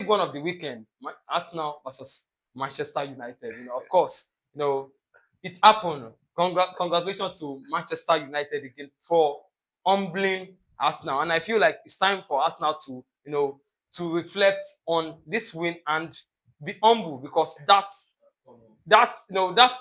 one of the weekend, Arsenal versus Manchester United. Of course, it happened. Congratulations to Manchester United again for humbling Arsenal, and I feel like it's time for Arsenal to to reflect on this win and be humble, because that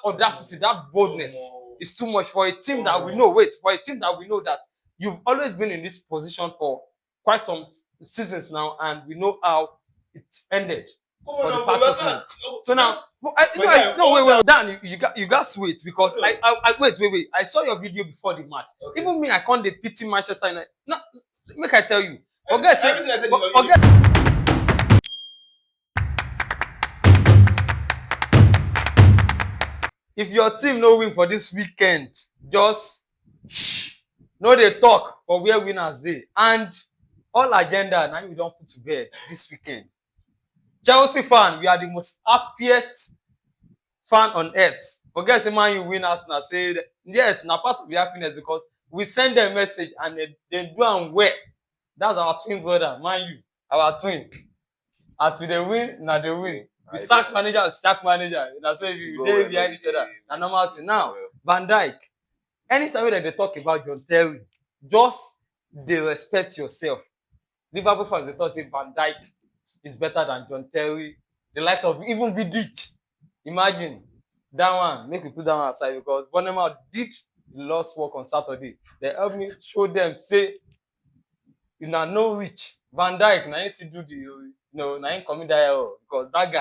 audacity, that boldness is too much for a team that we know. For a team that we know that you've always been in this position for quite some seasons now, and we know how it ended for the past season. So now, wait, Dan, you got sweet, because I wait. I saw your video before the match. Okay. Even me, I can't pity Manchester United. No, make I tell you. Forget. If your team no win for this weekend, just no dey talk for where winners dey. And all agenda now we don put to bed this weekend. Chelsea fan, we are the most happiest fan on earth. Forget say Man U win Arsenal, say yes, na part of the happiness, because we send them message and they do am well. That's our twin brother, Man U, our twin. As we dey win, na dey win. We sack manager, na say we dey behind each other, na normal thing. Now, Van Dijk, anytime they talk about John Terry, just dey respect yourself. Liverpool fans dey talk say Van Dijk is better than John Terry, the likes of even Vidic. Imagine that one. Make we put that one aside, because Bournemouth did the Lord's work on Saturday. They helped me show them, say, you know, no reach. Van Dijk, now you see do the, now you come in there, because that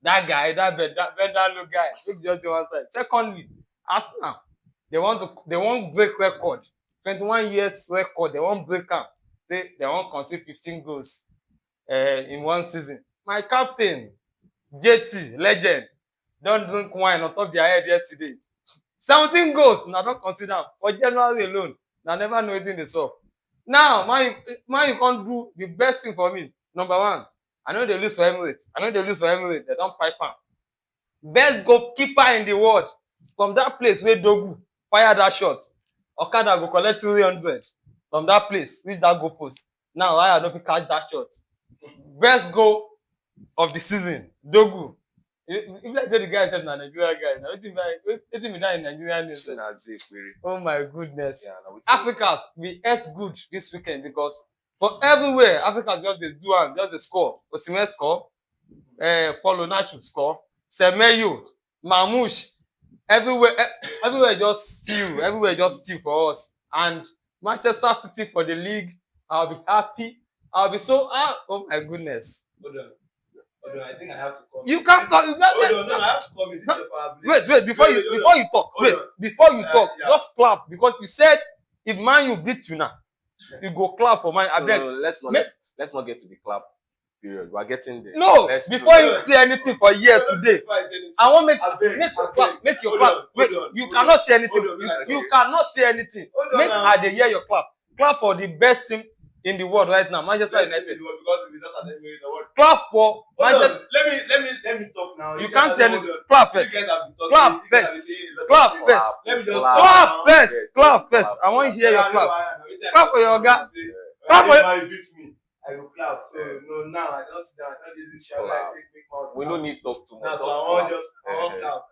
Bendalo guy, make just the one side. Secondly, Arsenal, they want break record, 21 years record. They want break am. Say they want concede 15 goals in one season. My captain, JT, legend, don't drink wine on top their head yesterday. 17 goals, now don't consider for January alone. Now never know anything they saw. Now, man, you can't do the best thing for me. Number one, I know they lose for Emirates. They don't fight fan. Best goalkeeper in the world. From that place where Dogu fire that shot, Okada go collect 300 from that place, reach that goal post. Now I don't catch that shot. Best goal of the season, Dogu. If let's say the guy said Nigeria guy, now it's me in Nigerian news. Oh my goodness. Yeah, Africans, we ate good this weekend, because for everywhere, Africans just the score. Osimhen score, Paulo Nacho score, Semenyo, Mamouche, everywhere just steal for us. And Manchester City for the league, I'll be happy. I'll be so oh my goodness. Hold on, I think I have to come. You can't talk. I have to come in. Wait, before you talk. Yeah. Just clap, because you said if Man U beat you now, you go clap for Man. Let's not get to the clap period. We are getting there. No, before you say anything for years today, I want make your clap. Wait, you cannot say anything. You cannot say anything. Make I dey hear your clap. Clap for the best team in the world right now, Manchester United. Clap for Manchester. Let me talk now. You can't say anything. Clap first. Clap first. I want to hear your clap. Clap for your guy. Clap for you. I will clap. So no, now I don't sit down. I don't use this shower. We don't need talk too much. So I want clap.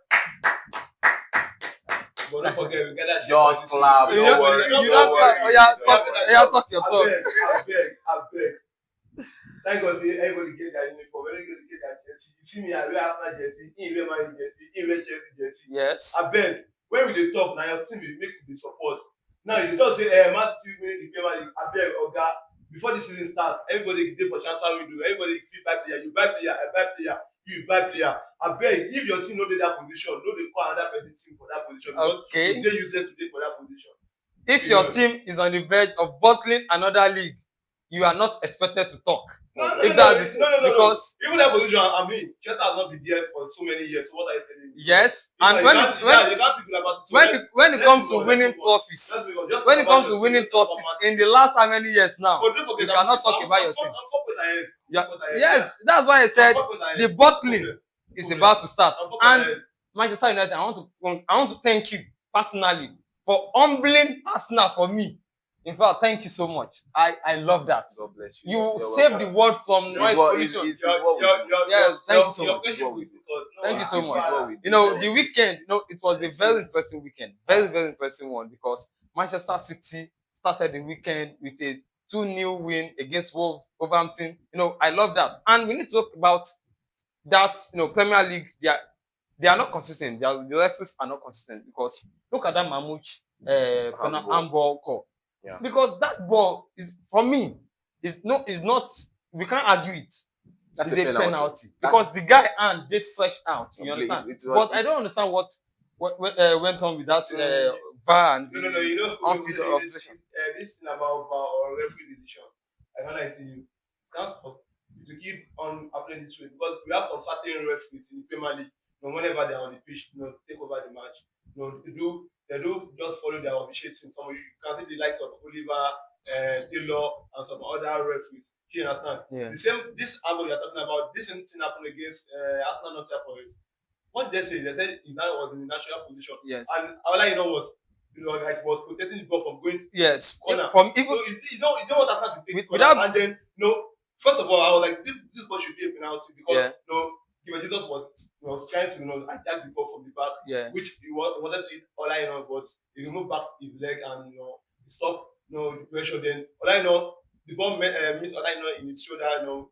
But don't forget, we get that. Just clap. You don't clap. Talk your talk. I beg. Thank God, everybody get their uniform. Everybody get their jersey. You see me, I wear Arsenal jersey. He wear Man jersey. He wear Chelsea jersey. Yes. I beg. When we dey talk, now your team will make the support. Now you don't say, Man team win the Premier League. I beg, Oga. Before the season starts, everybody dey for transfer window. Everybody fit buy player. You buy player. I buy player. You buy player. I beg, if your team no dey that position, no dey call another person team for that position. Okay. They useless to play for that position. If your team is on the verge of bottling another league, you are not expected to talk. No, because even that position, I mean, Chelsea has not been there for so many years. So what are you telling me? Yes, and when it comes to winning trophies, in the last how many years now, you cannot talk about your team. Yes, that's why I said the bottling is about to start. And Manchester United, I want to thank you personally for humbling Arsenal for me. In fact, thank you so much. I love that. God bless you. You You're saved welcome. the world from It's noise what- pollution. it's what we do. Yes, thank you so your much. question was because Thank you so It's much. what we do. You know, the weekend, it was a very interesting weekend. Very, very interesting one because Manchester City started the weekend with a 2-0 win against Wolverhampton. You know, I love that. And we need to talk about that, Premier League, they are not consistent. The referees are not consistent because look at that Mamouche handball call. Yeah. Because that ball is, for me, is not, we can't argue it. That's It's a penalty. Because the guy hand just stretched out. You understand? But I don't understand what went on with that VAR and No. You know, on-field observation. this thing about VAR or referee decision, I can't lie to you. Can't stop to keep on happening this way because we have some certain referees in the Premier League. Whenever they're on the pitch, take over the match. They do just follow their officiating. Some of you can see the likes of Oliver, Taylor, and some other referees. You understand? Yeah. The same, this angle you're talking about, this same thing happened against Arsenal Forest. What they say, they said he now was in the natural position. Yes. And all I know was, was protecting the ball from going to Yes. corner. From even So you know what happened to take without, and then first of all, I was like, this ball should be a penalty because Jesus was trying to attack the ball from the back, which he wanted to hit all I know, but he removed back his leg and he stopped the pressure. Then all I know, the ball met all I know in his shoulder,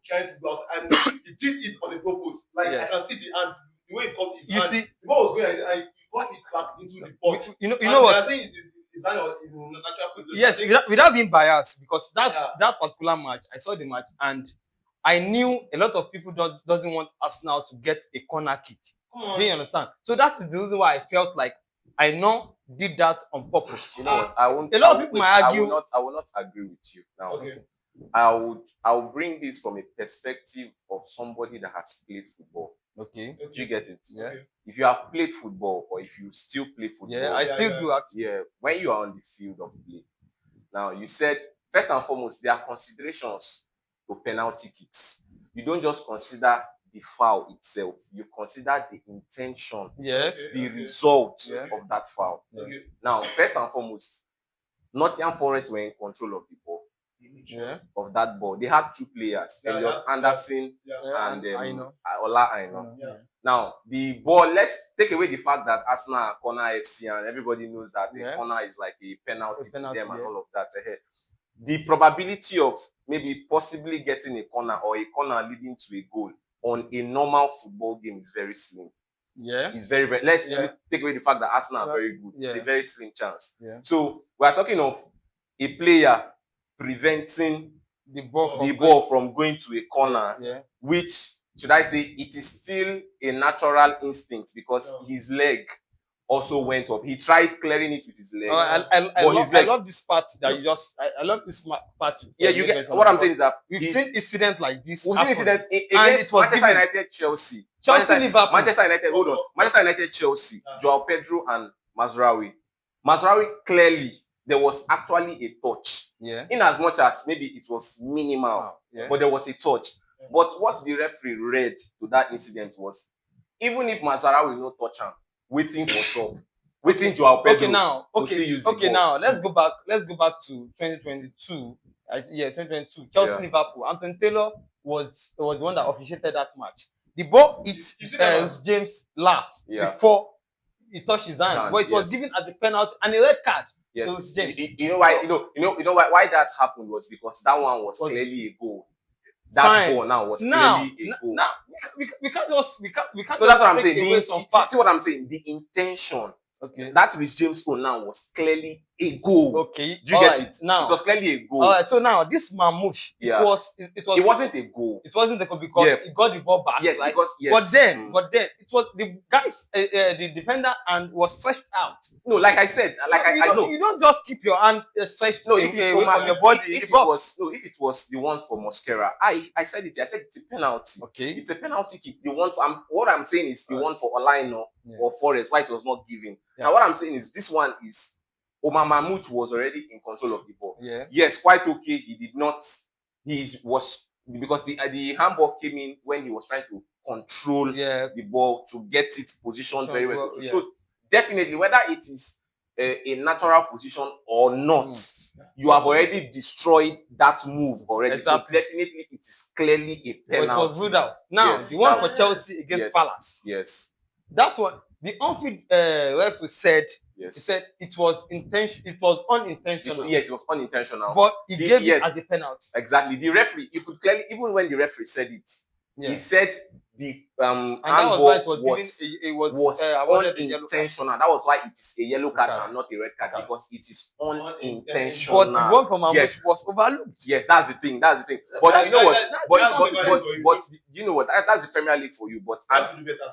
trying to go out, and he did it on the goalpost. Like I can see the hand, the way it comes his hand. See, the ball was going and he got it back into the box. You know what? I think it's not in natural position. Yes, without being biased, because that particular match, I saw the match and I knew a lot of people doesn't want Arsenal to get a corner kick. Do you understand? So that is the reason why I felt like I did that on purpose. You know what? A lot of people might argue. I will not agree with you now. Okay. I will bring this from a perspective of somebody that has played football. Okay. Do you get it? Yeah. Okay. If you have played football or if you still play football, yeah, I still do actually. Yeah, when you are on the field of play. Now you said first and foremost there are considerations to penalty kicks. You don't just consider the foul itself, you consider the intention, the result of that foul. Okay. Now, first and foremost, Nottingham Forest were in control of the ball. Of that ball. They had two players, Elliot Anderson and Ola Aina. Now, the ball, let's take away the fact that Arsenal are corner FC and everybody knows that the corner is like a penalty to them and all of that. The probability of maybe possibly getting a corner or a corner leading to a goal on a normal football game is very slim. Yeah. It's very, very, let's take away the fact that Arsenal are very good. It's a very slim chance. So, we are talking of a player preventing the ball from going to a corner, which, should I say, it is still a natural instinct because his leg also went up. He tried clearing it with his leg. I love this part that you just. I love this part. Yeah, you get what I'm saying is that we've seen incidents like this. We've seen incidents against Manchester United, Chelsea, Liverpool, Manchester United. Hold on, Manchester United, Chelsea, Joao Pedro and Mazraoui. Mazraoui, clearly there was actually a touch. Yeah. In as much as maybe it was minimal, but there was a touch. But what the referee read to that incident was, even if Mazraoui no touch him, waiting for sub, waiting Joao Pedro. Now let's go back to 2022. 2022. Chelsea Liverpool. Anthony Taylor was the one that officiated that match. The ball hit James last before he touched his hand, but it was given as a penalty and a red card. Yes. It was James. You know why? You know why that happened was because that one was clearly a goal. That ball now was clearly a goal. Now we can't just. No, that's what I'm saying. See what I'm saying? The intention. Okay. That Rhys James goal now was clearly a goal. Okay. Do you get it? Now it was clearly a goal. All right. So now this Mamouche, it wasn't a goal. It wasn't a goal because he got the ball back. Yes, right? because But then it was the guys, the defender, and was stretched out. No, like I said, I know. You don't just keep your hand stretched. No, if your body. If it was the one for Mosquera, I said it. I said it's a penalty. Okay. It's a penalty kick. The one for what I'm saying is the one for Olaino or Forest. Why it was not given. Now what I'm saying is this one is Omar Mahmoud was already in control of the ball. Yeah. Yes, quite okay. He did not. He was because the handball came in when he was trying to control the ball to get it positioned very well. So definitely, whether it is a natural position or not, you have already destroyed that move already. Exactly. So definitely it is clearly a penalty. It was ruled out. Now, Yes, the one that- for Chelsea against yes. Palace. Yes. That's what the on-field referee said. Yes. He said it was intention. It was unintentional. Yes, it was unintentional. But he gave it as a penalty. Exactly. The referee, you could clearly, even when the referee said it, he said the and that was why it was unintentional. That was why it is a yellow card and not a red card, because it is unintentional. But the one from Amosh was overlooked. Yes, that's the thing. But you know what? But you know what? That's the Premier League for you. But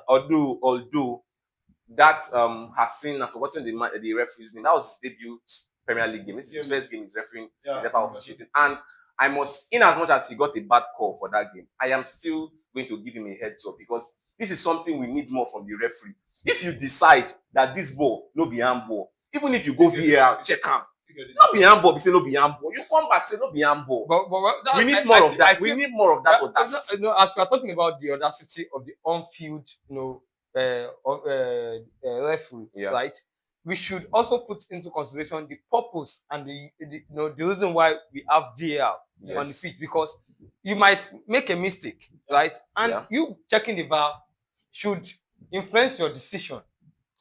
although that Hassan, I've forgotten the referee's name. That was his debut Premier League game. This is his first game he's refereeing. He's ever officiating. And I must, in as much as he got a bad call for that game, I am still going to give him a heads up, because this is something we need more from the referee. If you decide that this ball no be handball, even if you go VAR, check him. No be handball, we say no be handball. You come back, say no be handball. But we need more of that. We need more of that audacity. As we are talking about the audacity of the on-field, referee, right? We should also put into consideration the purpose and the reason why we have VAR on the pitch, because you might make a mistake, right? And you checking the VAR should influence your decision,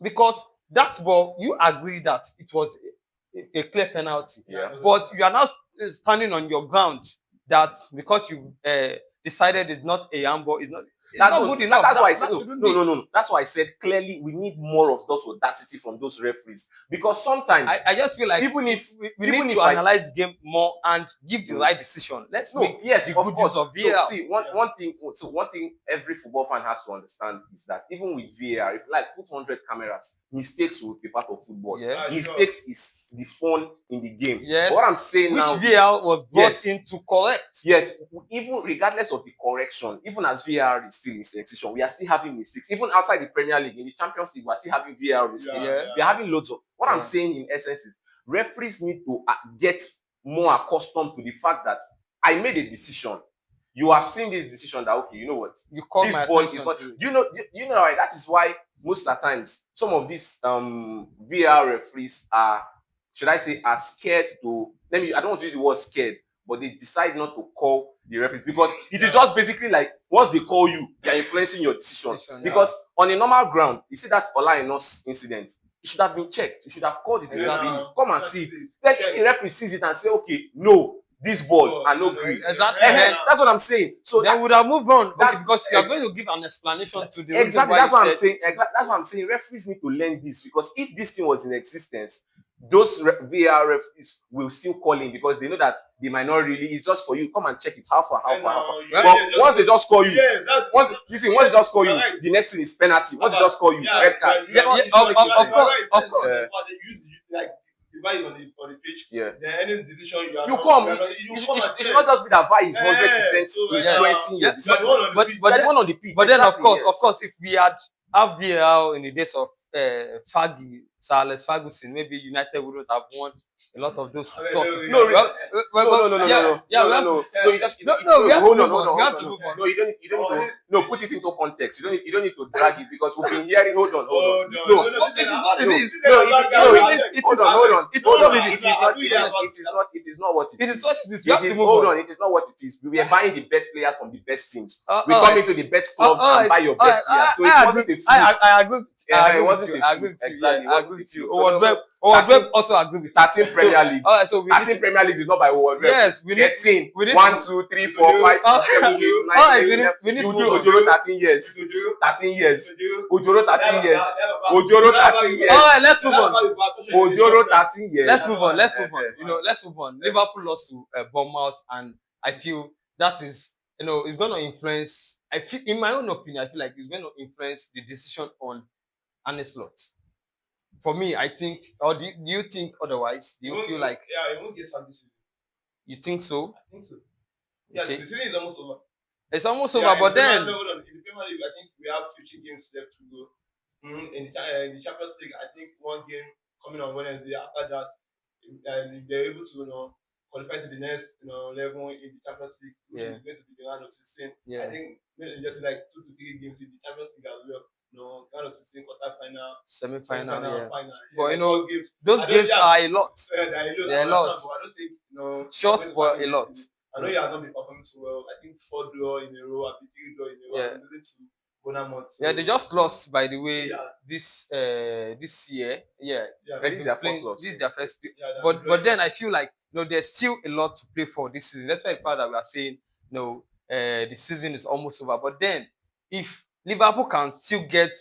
because that ball, you agree that it was a clear penalty, but you are now standing on your ground that because you decided it's not a handball, it's not good enough. That's why I said no. That's why I said clearly we need more of those audacity from those referees, because sometimes I just feel like even if we need to analyze the game more and give the right decision. Let's make the good use of VAR. See, one thing every football fan has to understand is that even with VAR, if you like put 100 cameras, mistakes will be part of football. Mistakes is the fun in the game. Yes. What I'm saying which now, VAR was brought in to correct. Yes, even regardless of the correction, even as VAR is still in execution, we are still having mistakes. Even outside the Premier League, in the Champions League, we are still having VAR mistakes. We are having loads of. What I'm saying in essence is referees need to get more accustomed to the fact that I made a decision. You have seen this decision that, okay, you know what? You call this my ball attention is not. to it. You know, right? That is why most of the times some of these VAR referees are, should I say, are scared to. I don't want to use the word scared, but they decide not to call the referees, because it is just basically like once they call you, they are influencing your decision. Because on a normal ground, you see that Ola Enos incident, it should have been checked. You should have called it. Come and see it. Then if the referee sees it and say, okay, no, this ball, I no agree. Exactly. That's what I'm saying. So they would have moved on. Because you are going to give an explanation to the exactly. That's what I'm saying. That's what I'm saying. Referees need to learn this, because if this thing was in existence, those VAR referees will still call in, because they know that the minority is just for you. Come and check it. How far. But once they just call you, once they just call you, the next thing is penalty. Once they just call you, red card. Of course. Like the VAR is on the pitch. Then any decision you come. It should not just be that VAR is 100% influencing your decision. But one on the pitch. But then of course, if we had VAR in the days of Sir Alex Ferguson, maybe United wouldn't have won a lot of those trophies. No. We have to move on. No, you don't need to. No, put it into context. You don't need to drag it, because we've been hearing. Hold on. No, it is what it is. Hold on. It is not what it is. It is what it is. Hold on. It is not what it is. We are buying the best players from the best teams. We come into the best clubs and buy your best players. So it wasn't a fluke. I agree. I agree with you. Owodweb also agree with 13 Premier League. All right, so 13 Premier League is not by Owodweb. Yes, we need 13. 1, 2, 3, 4, 5, 6, 7, 8, 9, 10. We need to Ojoro 13 years. 13 years. Ojoro 13 years. Ojoro 13 years. All right, let's move on. Ojoro 13 years. Let's move on. Let's move on. Liverpool lost to Bournemouth, and I feel that is, it's going to influence. I feel, in my own opinion, I feel like it's going to influence the decision on Arne Slot. For me, I think, or do you think otherwise? Do you feel like? Yeah, it won't get some this season. You think so? I think so. Yeah, the season is almost over. It's almost over, but then. Hold on. In the Premier League, I think we have 15 games left to go. In the Champions League, I think one game coming on Wednesday. After that, if they're able to, qualify to the next, level in the Champions League, which is going to be the round of 16. I think just like 2 to 3 games in the Champions League as well. round of 16, quarter-final, semi-final, yeah. final. But Like, you know, games. those games are a lot. They're a lot. But I don't think Short, but a lot. I know you have not been performing so well. I think 4 draw in a row, 3 draw in a row. Yeah. I'm losing to Bonamont. So, Yeah, they just lost, by the way, Yeah. this year. Yeah, This is their first loss. This is their first. Yeah, But then I feel like there's still a lot to play for this season. That's why the part that we are saying the season is almost over. But then if Liverpool can still get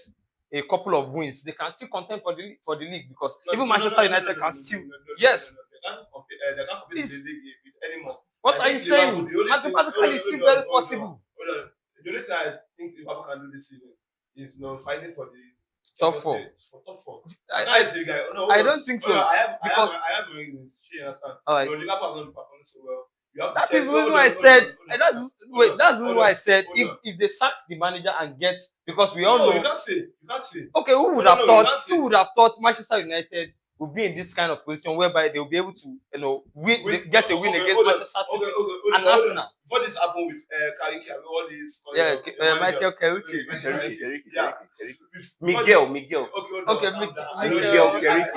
a couple of wins, they can still contend for the league because even Manchester United can still. Yes. They can't compete in the league anymore. What are you saying? Mathematically, it's still very possible. Hold on. The only thing I think Liverpool can do this season is fighting for the top 4. For top 4. I don't think so. I have because reasons. You understand? all right. Liverpool have not performed so well. That is the reason why I said. That's the reason why I said if they sack the manager and get, because we all know. You can't say. Okay, who would have thought? Who would have thought Manchester United would be in this kind of position whereby they will be able to, get a win against Manchester City and Arsenal? Before this happened with Kariki, all these. Michael Carrick. Miguel. Okay, Miguel Carrick.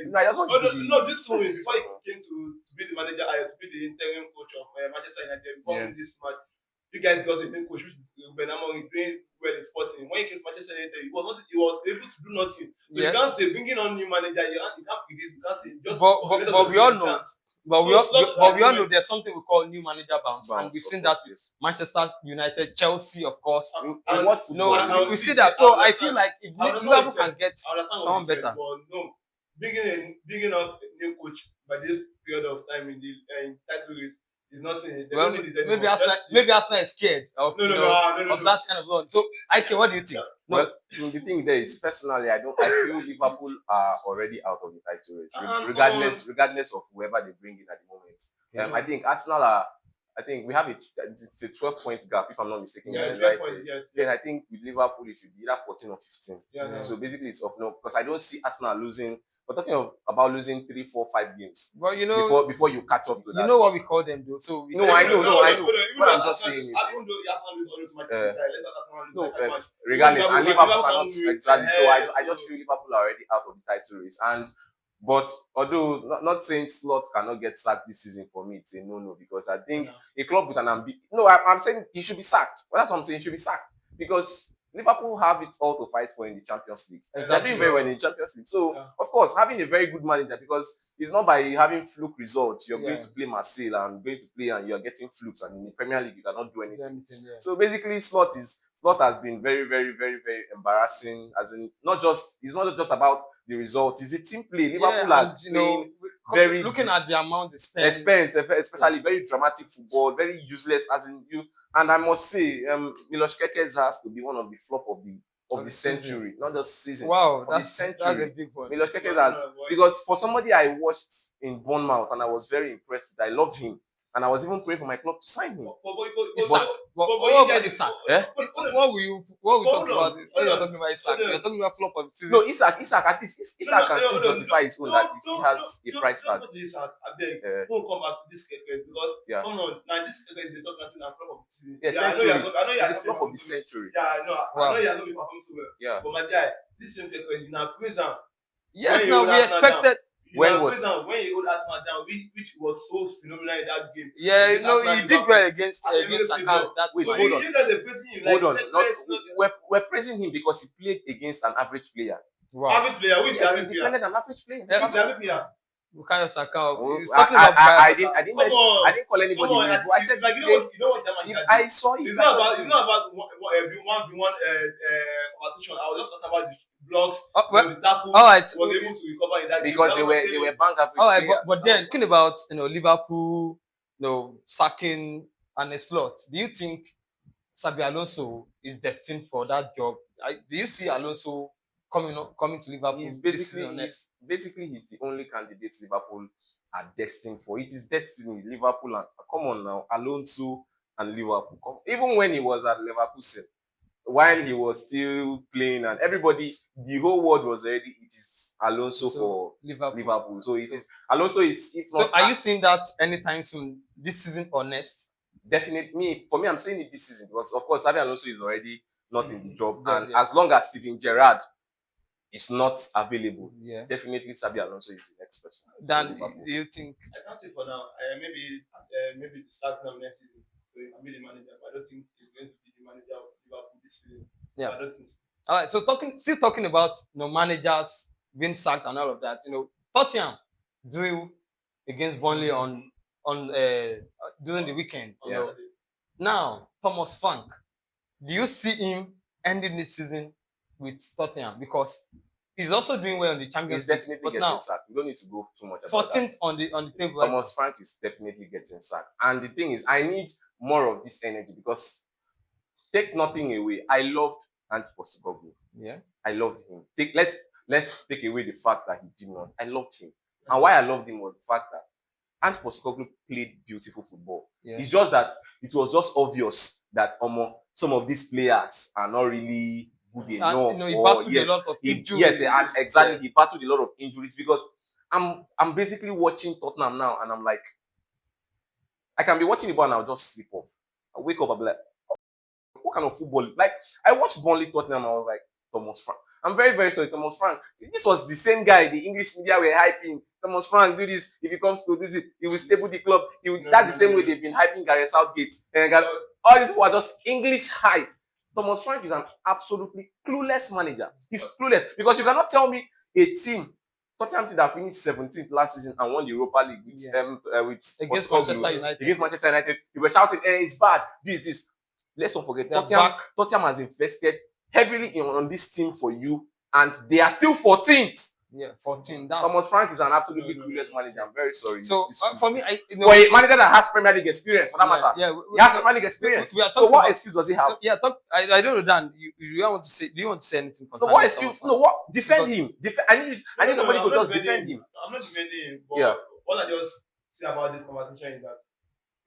No, this one before he came to be the manager, to be the interim coach of Manchester United. Before this match, you guys got the new coach, which is Ben Amorim, doing well in Sporting. When he came to Manchester United, he was able to do nothing. So you can't say bringing on new manager, you can't predict, you can't say just. But we all know. But we all know there's something we call new manager bounce, and we've seen that with Manchester United, Chelsea, of course. We see that. So I feel like if Liverpool can get someone better. No, bringing up a new coach by this period of time in the title race is nothing. Well, maybe Arsenal is scared of that kind of run. So, Ike, what do you think? Well, the thing there is, personally, I feel Liverpool are already out of the title race, regardless of whoever they bring in at the moment. I think Arsenal I think we have it's a 12-point gap, if I'm not mistaken. Yes. Then I think with Liverpool, it should be either 14 or 15. So basically, it's off now because I don't see Arsenal losing. We're talking about losing 3, 4, 5 games. But before you catch up to that. You know what we call them, though. So I know. What I'm just saying is, regardless, and Liverpool cannot exactly. So I just feel Liverpool are already out of the title race. But although not saying Slot cannot get sacked this season, for me it's a no because I think a club with an ambition. No, I'm saying he should be sacked. But that's what I'm saying. He should be sacked because Liverpool have it all to fight for in the Champions League. They're doing very well in the Champions League. So of course, having a very good manager, because it's not by having fluke results. You're going to play Marseille and going to play and you're getting flukes, and in the Premier League you cannot do anything. So basically, Slot has been very, very, very, very embarrassing. As in, it's not just about the result. It's the team play. Liverpool are playing very. Looking at the amount they spend, especially very dramatic football, very useless. As in you, and I must say, Milos Kekes has to be one of the flop of the century, not just season. Wow, that's a big one. Milos Kekes has, because for somebody I watched in Bournemouth and I was very impressed with. I loved him. And I was even praying for my club to sign him. What about Isaac? What will you talk about? What you're talking about Isaac? You're talking about flop of the season. No, Isaac at least Isaac can still justify his own that he still has a price tag. We'll come back to this case because come on, now this case is not nothing and flop of the season. Yeah, century. I know you're flop of the century. Yeah, I know you're not performing so well. Yeah. But my guy, this same case is now prison. Yes, now we expected. When he hold Arsenal down, which was so phenomenal in that game. Yeah, he did well against Saka. Hold on. We're praising him because he played against an average player. Wow. Average player? Who is the average player? He defended an average player. Who is the average player? Bukayo Saka. I didn't call anybody. I said like, you know what German I saw it. It's not about 1v1 conversation. I was just talking about the blocks, the tackles. All right. Was able to recover in that game. Because they were bang average. All right, but then talking about Liverpool, sacking Arne Slot. Do you think Xabi Alonso is destined for that job? Do you see Alonso coming to Liverpool? He's basically he's the only candidate Liverpool are destined for. It is destiny. Liverpool and come on now, Alonso and Liverpool. Even when he was at Leverkusen, while he was still playing, and everybody, the whole world was already. It is Alonso for Liverpool. So it is Alonso is. If not, so are you seeing that anytime soon this season or next? Definitely, for me, I'm saying it this season because of course Xabi Alonso is already not in the job. And as long as Steven Gerrard is not available, definitely Xabi Alonso is the next person. Dan, do you think? I can't say for now. Maybe the starting of next season, so he can be the manager. But I don't think he's going to be the manager of Liverpool this season. Yeah, so I don't think so. All right. So still talking about managers being sacked and all of that. Tottenham drew against Burnley on during the weekend. Now Thomas Frank, do you see him ending this season with Tottenham, because he's also doing well in the Champions League? He's definitely getting sacked. You don't need to go too much about 14th on the table. Thomas Frank is definitely getting sacked. And the thing is, I need more of this energy, because take nothing away, I loved Ange Postecoglou. Yeah, I loved him. Let's take away the fact that he did not. I loved him. And why I loved him was the fact that Ange Postecoglou played beautiful football. Yeah. It's just that it was just obvious that some of these players are not really good enough. He battled a lot of injuries. Yes, exactly. He battled a lot of injuries, because I'm basically watching Tottenham now, and I'm like, I can be watching the ball and I'll just sleep off. I wake up, I'll be like, what kind of football? Like, I watched Burnley Tottenham, I was like, Thomas Frank. I'm very, very sorry, Thomas Frank. This was the same guy the English media were hyping. Thomas Frank, do this. If he comes to do it, he will stable the club. That's the same way they've been hyping Gareth Southgate. And all these people are just English hype. Thomas Frank is an absolutely clueless manager. He's clueless, because you cannot tell me a team, Tottenham team that finished 17th last season and won the Europa League against Manchester United. Against Manchester United, you were shouting, it's bad. This. Let's not forget, Tottenham has invested heavily on this team for you, and they are still 14th. Yeah, 14. Thomas Frank is an absolutely clueless manager. I'm very sorry. So for me, for a manager that has Premier League experience, for that matter, he has Premier League experience. So what excuse does he have? Yeah, I don't know, Dan. You want to say? Do you want to say anything? No, what excuse? No, what? Defend him. I need somebody to just defend him. I'm not defending him. But all I just say about this conversation is that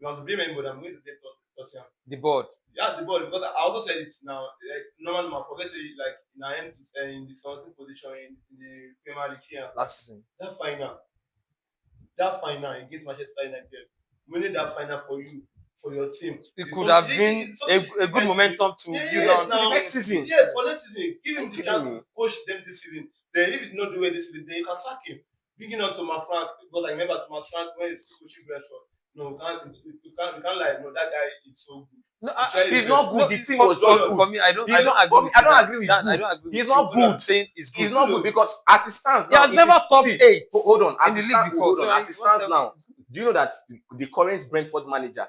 you want to blame anybody. I'm going to blame Tottenham. The board. Yeah, the board, because I also said it now. Like, normally, forget it, like in our end, in the starting position in the Premier League here last season. That final against Manchester United, winning that final for you, for your team, it could have been a good momentum to build on the next season. Yes, for next season, give him the chance to coach them this season. Then if he did not do it this season, then you can sack him. Bringing on Thomas Frank, because I remember Thomas Frank when he's coaching Brentford. No, you can't lie. No, that guy is so good. No, he's not good. The team was just good. For me, I don't agree with that. I don't agree. He's not good. Saying he's good. He's not good because as it stands now, he has never top 8. Hold on, in the league before. As it stands now, do you know that the current Brentford manager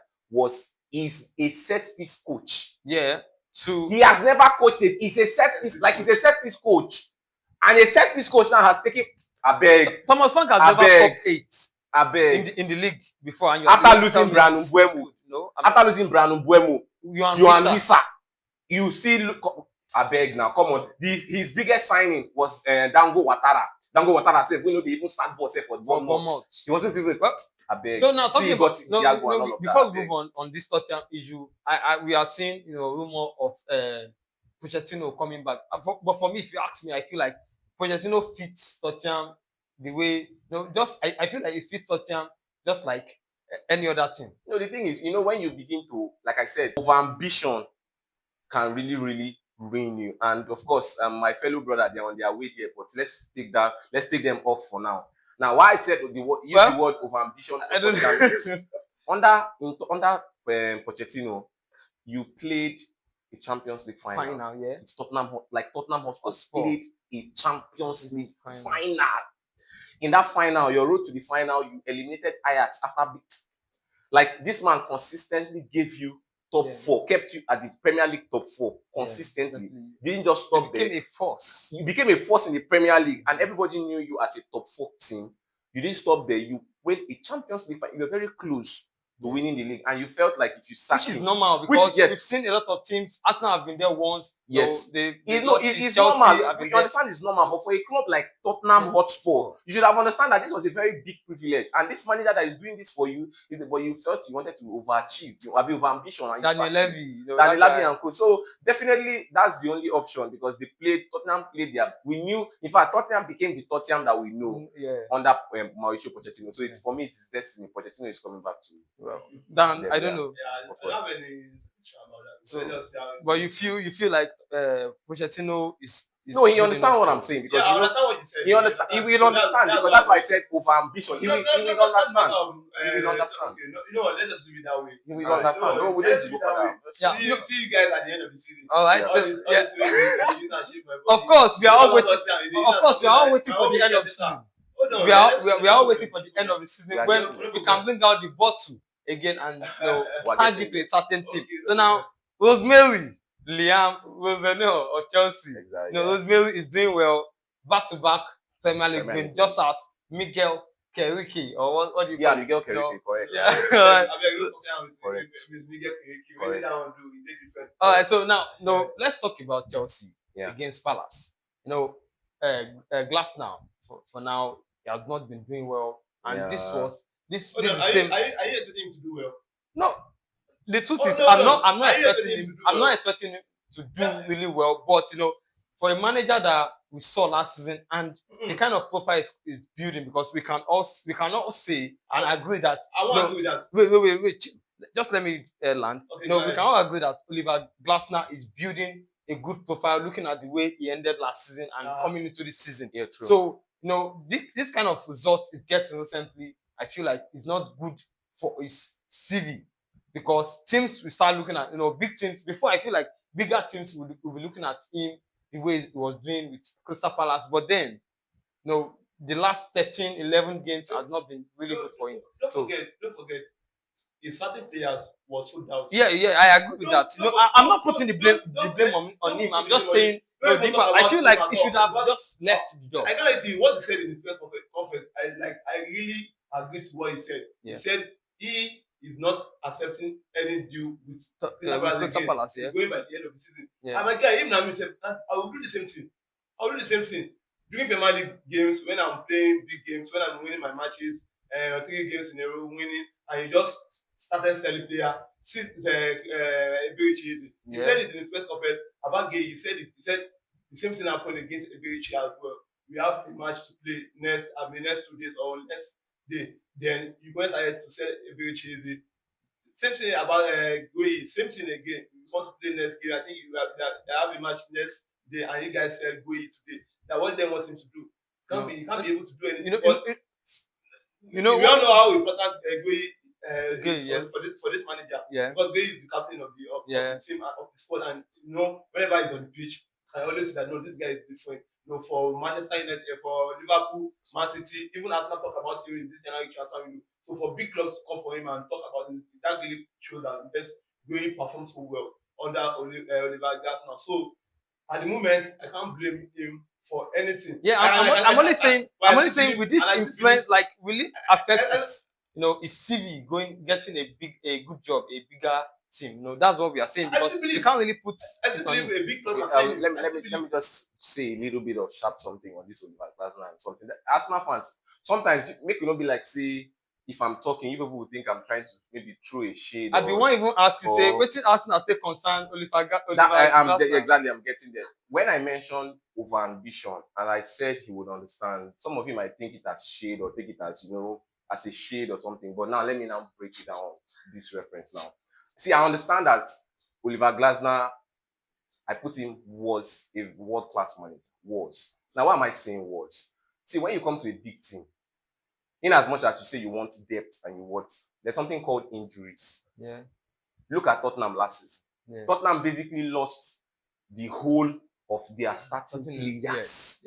is a set piece coach? Yeah. So he has never coached it. He's a set piece coach, and a set piece coach now has taken. I beg. Thomas Frank has never top 8. In the league before, and after losing Brandon Mbeumo, after losing Brandon Mbeumo, Yohan Wissa, you still look. I beg now, come on. His biggest signing was Dango Ouattara. Dango Ouattara said, "We know they even start ball for Bournemouth." He wasn't even. I beg. So now talking about before we move on this Tottenham issue, we are seeing rumor of Pochettino coming back. But for me, if you ask me, I feel like Pochettino fits Tottenham the way, I feel like it fits Tottenham just like any other team. The thing is, when you begin to, like I said, over-ambition can really, really ruin you. And of course, my fellow brother, they're on their way there, but let's take them off for now. Now, why I said the word over-ambition, I don't know. Under Pochettino, you played a Champions League final. Yeah. It's Tottenham Hotspur played a Champions League final. In that final, your road to the final, you eliminated Ajax after. Like, this man consistently gave you top 4, kept you at the Premier League top 4 consistently. Didn't just stop there. You became a force. You became a force in the Premier League, and everybody knew you as a top 4 team. You didn't stop there. You win a Champions League fight. You were very close to winning the league, and you felt like if you sacked him, which is normal because we've seen a lot of teams. Arsenal have been there once. Yes, it's normal. You understand it's normal, but for a club like Tottenham Hotspur, you should have understood that this was a very big privilege, and this manager that is doing this for you but you felt you wanted to overachieve, you have over-ambition. Daniel Levy, and co. So definitely that's the only option because Tottenham played their. We knew, in fact, Tottenham became the Tottenham that we know under Mauricio Pochettino. So for me, it's destiny. Pochettino is coming back to. Dan, I don't know. Yeah, I don't have any So, but you feel like Pochettino is no, he understands what I'm saying because I understand what you said. he understand. He will understand because that's why I said over ambition. He will understand. He will understand. Okay, you know what? Let's just do it that way. He will understand. No, we don't go for that. Yeah. See you guys at the end of the season. All right. Yeah. Of course, we are all waiting. Of course, we are all waiting for the end of the season. We are all waiting for the end of the season when we can bring out the bottle again and tag it to a certain team. So now, Rosemary, Liam, Rosanel of Chelsea. Exactly. Rosemary is doing well back-to-back Premier League win, just as Miguel Keriki or what do you call it? Miguel Keriki, correct. Yeah. Correct. All right, so now let's talk about Chelsea against Palace. Glass now for now he has not been doing well, and this is the same. Are you expecting him to do well? No, the truth is I'm not expecting him to do really well, but for a manager that we saw last season and the kind of profile is building, because we can all say and agree that I won't agree with that. Wait. Just let me land. Okay, We can all agree that Oliver Glasner is building a good profile, looking at the way he ended last season and coming into this season. Yeah, true. So, this kind of result is getting recently, I feel like it's not good for his CV, because teams will start looking at, big teams. Before, I feel like bigger teams will be looking at him the way he was doing with Crystal Palace. But then, the last 13, 11 games has not been really good for him. Don't forget, if certain players were sold out. Yeah, I agree with that. I'm not putting the blame on him. I'm just saying, I feel like he should have just left the job. I can't see what he said in his press conference. I really agree to what he said. Yeah. He said he is not accepting any deal with Crystal Palace. He's going by the end of the season. Yeah. I'm like, even now, I will do the same thing. During Premier League games, when I'm playing big games, when I'm winning my matches, 3 games in a row winning, and he just started selling player. He said it in his press conference about Gay. He said the same thing happened against Eberici as well. We have a match to play next 2 days or next day. Then you went ahead to sell Eberici. Same thing about Gui. Same thing again. You want to play next game. I think they have a match next day, and you guys said Gui today. That what they want him to do. He can't be able to do anything. We all know how important Gui for this manager. Yeah. Because Gui is the captain of the team, of the squad, and whenever he's on the pitch, I always say that this guy is different. For Manchester United, for Liverpool, Man City, even Arsenal talk about him in this January transfer window. So for big clubs to come for him and talk about him, that really shows that Gui performs so well under Oliver Glasner. So at the moment, I can't blame him for anything. Yeah, I'm only saying with this influence, like, will it affect his CV getting a good job, a bigger team? That's what we are saying, because you can't really put. I believe a big club. Let me just say a little bit of sharp something on this Oliver Glasner and something. Arsenal fans, sometimes make it not be like, say, if I'm talking, you people will think I'm trying to maybe throw a shade. I won't even ask you, say, which Arsenal take concern Exactly, I'm getting there. When I mentioned over ambition and I said he would understand, some of you might think it as shade or take it as as a shade or something. But now let me now break it down, this reference now. See, I understand that Oliver Glasner, I put him, was a world-class manager. Was. Now, why am I saying was? See, when you come to a big team, in as much as you say you want depth and there's something called injuries. Yeah. Look at Tottenham last season. Yeah. Tottenham basically lost the whole of their starting players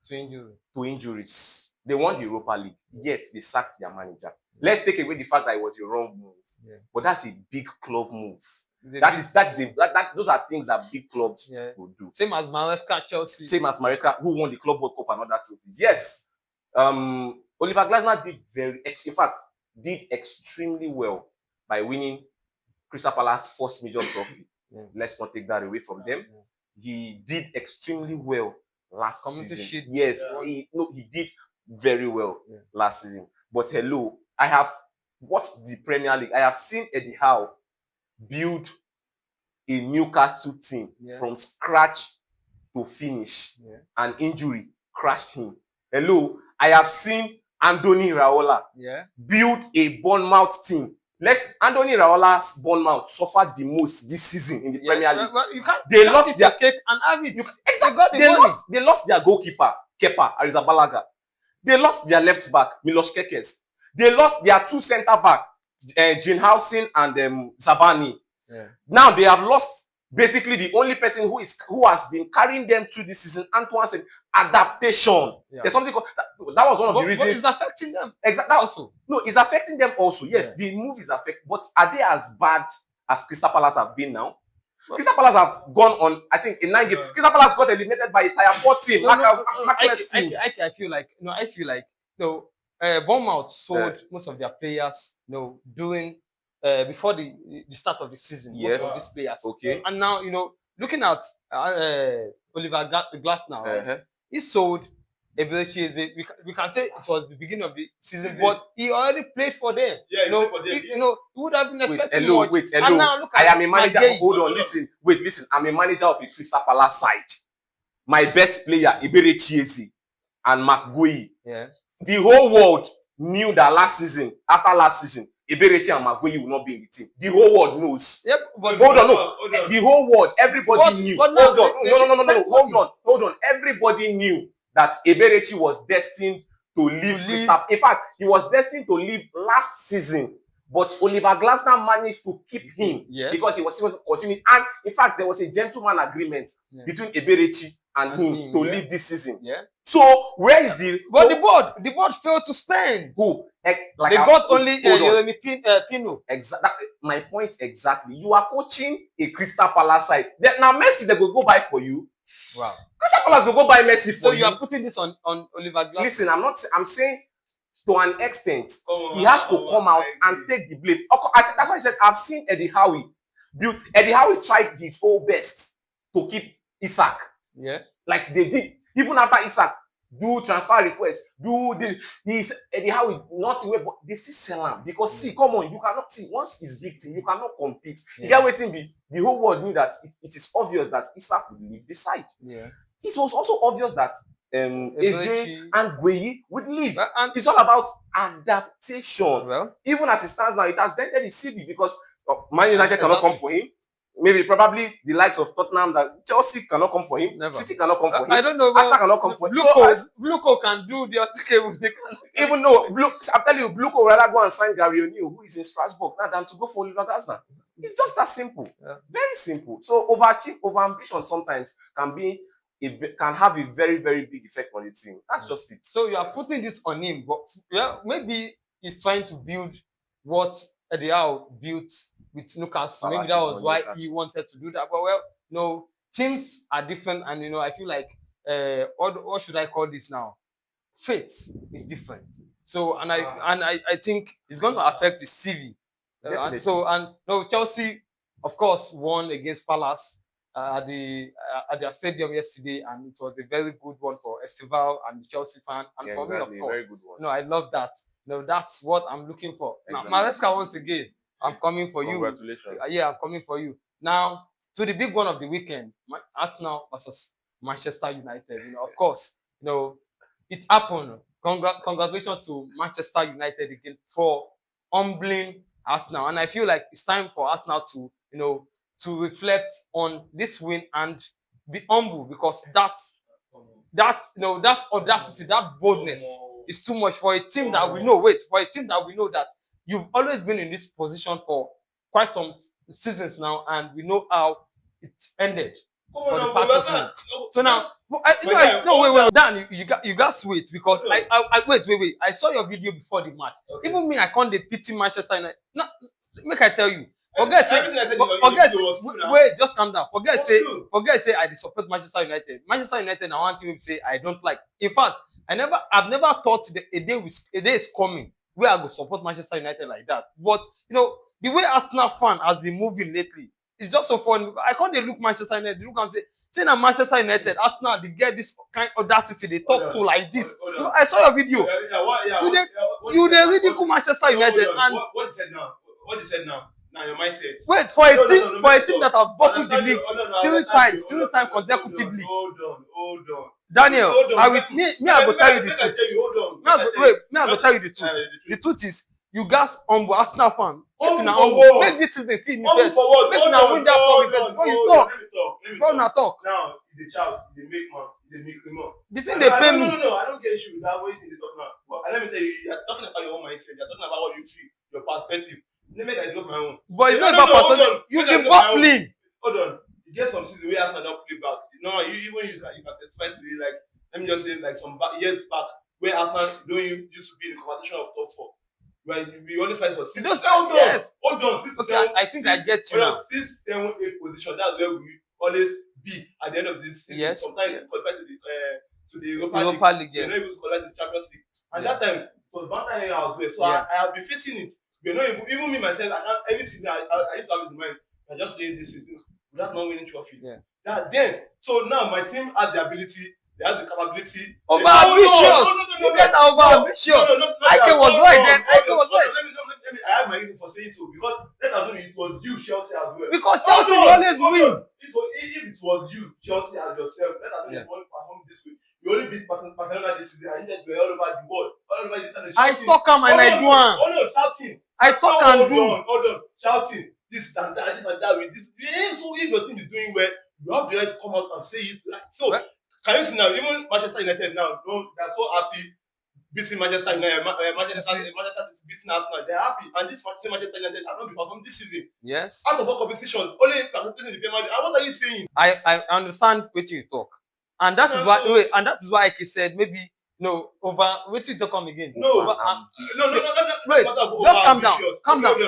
to injuries. They won the Europa League, yet they sacked their manager. Yeah. Let's take away the fact that it was a wrong move. Yeah. But that's a big club move. Those are things that big clubs will do. Same as Maresca, Chelsea. Same as Maresca, who won the Club World Cup and other trophies. Yes. Oliver Glasner did extremely well by winning Crystal Palace's first major trophy. Yeah. Let's not take that away from them. Yeah. He did extremely well last season. Yes, he did very well last season. But hello, I have watched the Premier League. I have seen Eddie Howe build a Newcastle team from scratch to finish. Yeah. An injury crashed him. Hello, I have seen Andoni Raiola build a Bournemouth team Anthony Raola's Bournemouth suffered the most this season in the Premier League. Well, you can't. They lost their cake and have it. Exactly. They lost their goalkeeper, Kepa Arrizabalaga. They lost their left back, Milos Kekes. They lost their 2 centre back, Jinhausen and Zabani. Yeah. Now they have lost basically the only person who has been carrying them through this season. Antoine said adaptation. Yeah. There's something called that was one of the reasons. But it's affecting them. Exactly. Also, no, it's affecting them also. Yes, the move is affecting. But are they as bad as Crystal Palace have been now? Well, Crystal Palace have gone on, I think, in 9 games. Crystal Palace got eliminated by a tier 4 team. I feel like Bournemouth sold most of their players, during before the start of the season. Yes. Most of these players. Okay. And now, looking at Oliver Glasner, right? He sold Eberechi. We can say it was the beginning of the season, but he already played for them. Yeah, he played for them. He would have been expecting hello. And now look at I am a manager. Hold on, listen. I'm a manager of the Crystal Palace side. My best player, Eberechi and McGuey. Yeah. The whole world knew that after last season, Eberechi and McGuey will not be in the team. The whole world knows. Yep, but hold on. The whole world, everybody knew. Hold on. Hold on. Everybody knew that Eberechi was destined to leave Crystal. In fact, he was destined to leave last season. But Oliver Glasner managed to keep him because he was still continuing. And in fact, there was a gentleman agreement between Eberechi and him to leave this season. Yeah. So where is the? But the board failed to spend. Who? They got only Jeremy Pino. Exactly. My point exactly. You are coaching a Crystal Palace side. Now Messi, they will go buy for you. Wow. Crystal Palace will go buy Messi for you. So you are putting this on Oliver Glasner. Listen, I'm saying to an extent, he has to come out and take the blame. That's why I said I've seen Eddie Howe. Eddie Howe tried his whole best to keep Isak. Yeah. Like they did. Even after Isak do transfer requests, do this. Eddie Howe not away, but they still sell him. Because see, come on, you cannot see. Once it's big team, you cannot compete. You get waiting. The whole world knew that it is obvious that Isak would leave this side. Yeah. It was also obvious that Eze and Gueye would leave. And it's all about adaptation. Well, even as it stands now, it has dented his CV because Man United cannot come for him. Maybe probably the likes of Tottenham, that Chelsea cannot come for him. Never. City cannot come for him. I don't know. Arsenal cannot come for him. Bluco can do the article. Even though I'm telling you, Bluco will rather go and sign Gary O'Neill, who is in Strasbourg, now than to go for Oliver Glasner. It's just that simple. Yeah. Very simple. So over-ambition sometimes can have a very, very big effect on the team. That's just it. So you are putting this on him, but maybe he's trying to build what Eddie Howe built with Newcastle. Maybe that was why he wanted to do that. But teams are different, and I feel like what should I call this now? Fate is different. So I think it's going to affect his CV. Chelsea, of course, won against Palace at their stadium yesterday, and it was a very good one for Estival and the Chelsea fan, and for me, of course. Very good one. I love that. That's what I'm looking for. Exactly. Now, Maresca, once again, I'm coming for you. Congratulations. Yeah, I'm coming for you. Now, to the big one of the weekend, Arsenal versus Manchester United. Of course, it happened. Congratulations to Manchester United again for humbling Arsenal. And I feel like it's time for Arsenal to reflect on this win and be humble, because that audacity, that boldness is too much for a team that we know. For a team that we know that you've always been in this position for quite some seasons now, and we know how it ended for the past season. So now, wait, Dan, you got sweet, because wait. I saw your video before the match. Okay. Even me, I can't pity Manchester United. No, make I tell you. Wait, just calm down. Forget say I support Manchester United. Manchester United, I want to say I don't like. In fact, I've never thought a day is coming where I go support Manchester United like that. But the way Arsenal fan has been moving lately, it's just so fun. I can't look Manchester United, look and say that Manchester United, Arsenal, they get this kind of audacity, they talk to like this. I saw your video. You they ridicule Manchester United, and what you said now. Now your mindset. Wait, for a team that have bottled the league three times consecutively. Hold on. Daniel, I will tell you the truth. I will tell you the truth. The truth is, You guys humble Arsenal fan. Make this season feel me first. Make una win that cup first before you talk. Before una talk. Now they shout, they make mouth, they make remark. The thing they pay me. No, I don't get issue with that way they talk now. But let me tell you, you're talking about your own mindset. You're talking about what you feel, your perspective. Let me develop my own. But it's not about perspective. You've been battling. Hold on. You get some season where Arsenal don't play back. No, you can testify to it. Like, let me just say, like some years back, where Arsenal used to be in the conversation of top 4. When we only fight for 6. Hold on. 6, okay, 7, I think I get you now. 6, 7, 8 position. That's where we always be at the end of this season. Yes. Sometimes we qualify to the Europa League. Yeah. We're not able to qualify to the Champions League. And that time, it was Banter as well. So I have been facing it. We're not even me myself. Every season I used to have it in mind. I just playing this season without not winning trophies. Yeah. So now my team has the ability. They have the capability. Over-ambitious. You get over-ambitious. Ike was right then. Let me. I have my reason for saying so because let us know it was you, Chelsea, as well. Because Chelsea always win. If it was you, Chelsea, as yourself, let us know you won't perform this way. You only beat Barcelona this season, and you just were all over the world, all over the internet. I talk him and I do am. Oh no, shouting. I talk and do. Hold on, shouting. This and that, with this. So if your team is doing well, you have the right to come out and say it. So. Can you see now? Even Manchester United now, they're so happy beating Manchester United. Manchester City beating Arsenal. They're happy, and this Manchester United have not been performing this season. Yes. Out of all competition, only participating in the Premier League. And what are you saying? I understand what you talk, and that is why. And that is why I said maybe over. What you talk on again? No. Wait, just calm down. Calm down.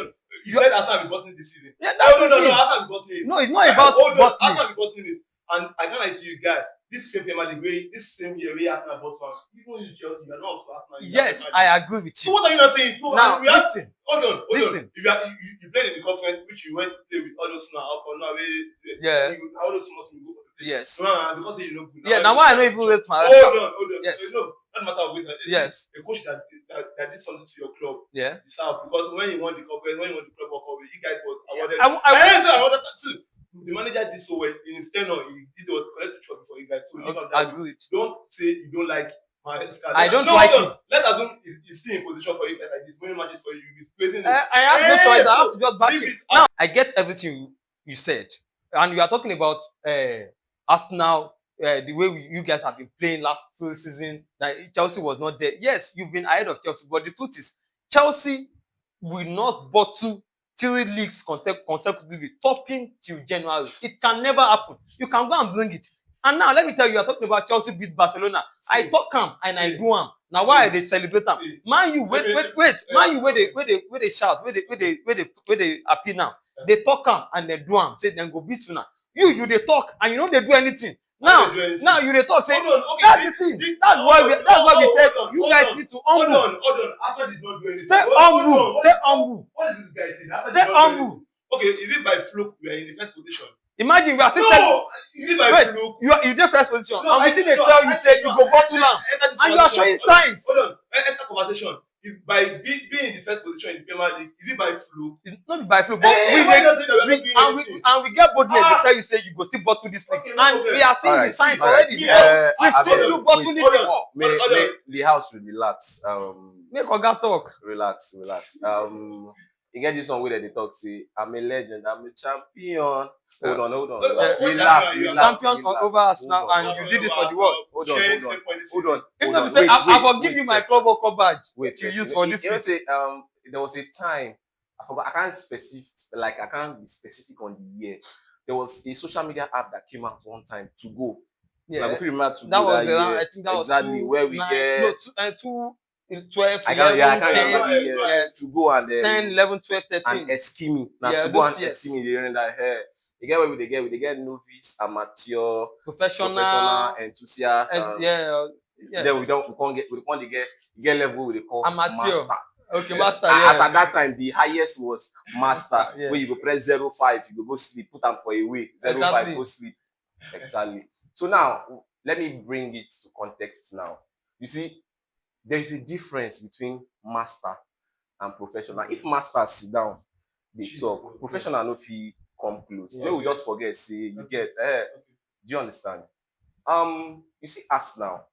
You said Arsenal be bossing this season. Yeah, no. Arsenal be bossing it. No, it's not about bossing. Arsenal be bossing it, and I can't lie to you guys. This same Premier League this same year we Arsenal bought one. Even in Chelsea, you are not also Arsenal. Yes, I agree with you. So what are you not saying? So now listen. Hold on. Listen. You played in the conference which you went to play with all those now. Yeah. All those must go for the play. Yes. No, because you know. Yeah. Now why I don't even rate my. Hold on. Yes. No, not matter of it. Yes. A coach that did something to your club. Yeah. Deserve because when you won the conference, when you won the club conference, you guys was awarded. I wanted that too. The manager did so well in his tenure. He did what collected trouble for you guys. So I agree. Don't say you don't like my Escada. I don't like him. Let us know he's still in position for you guys like this. Winning matches for you. He's praising I have no choice. I have to just back it. Now I get everything you said, and you are talking about Arsenal. The way you guys have been playing last 2 seasons, that Chelsea was not there. Yes, you've been ahead of Chelsea, but the truth is, Chelsea will not bottle 3 leagues consecutively, topping till January. It can never happen. You can go and bring it. And now let me tell you, you're talking about Chelsea beat Barcelona. I talk am and I do am. Now why they celebrate am? Man, you wait. Man, you where they shout, where they appeal now. They talk am and they do am. Say then go beat you now. You they talk and you know they do anything. Now you they talk say that's the thing. That's why we said you guys need to humble. Hold on. After did not do anything. Stay humble. What is this guy saying? Stay humble. Okay, is it by fluke we are in the first position? Imagine we are still is it by fluke? You in the first position. And we see they tell you say you go bottle am. And you are showing signs. Hold on. Enter conversation. Is by being in the first position in the Premier League, is it by fluke? It's not by fluke, but we get boldness to tell you say you go still bottle this thing. And we are seeing the signs already. We've seen you bottling before. May the house will relax. Make Oga talk. Relax. You get this one where they talk say, I'm a legend, I'm a champion. Hold on. Relax. Champion over Arsenal and you did it for the world. Hold on. Even though you say, I will give you my Club World Cup badge to use for this. You say, there was a time, I forgot, I can't be specific on the year. There was a social media app that came out one time to go. Yeah. Like, if you remember to that go was that year, I think that exactly was where we get 12, I can't remember the year. To go and 10, 11, 12, 13. And Eskimi. Now Yeah, to go and those years. Eskimi, they run that hair. They get where they get novice, amateur, Professional, enthusiast. Then we can't get level they call amateur. master. Okay, master. As at that time, the highest was master. Yeah. Where you go press 05, you go sleep, put them for a week. 05, go sleep. Exactly. So now let me bring it to context now. You see, there is a difference between master and professional. If master sit down, they talk. Professional no fit come close. They will just forget. Say you get. Do you understand? You see us now.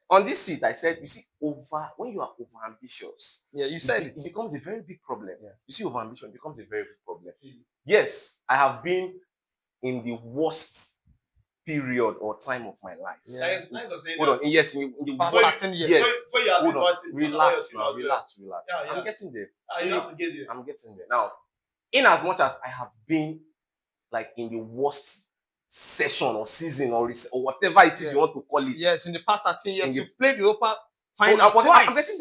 on this seat, I said, you see, when you are over ambitious, you said it becomes a very big problem. Yeah. You see, over ambition becomes a very big problem. Yes, I have been in the worst period or time of my life. Yeah. Hold on. Yes, in the Past worst. 10 years. Yes. Hold on. Relax now. Relax. Yeah. I'm getting there. You have to get there. I'm getting there. Now, in as much as I have been like in the worst session or season or whatever it is you want to call it. Yes, in the past 13 years, you've played Europa final twice. I'm getting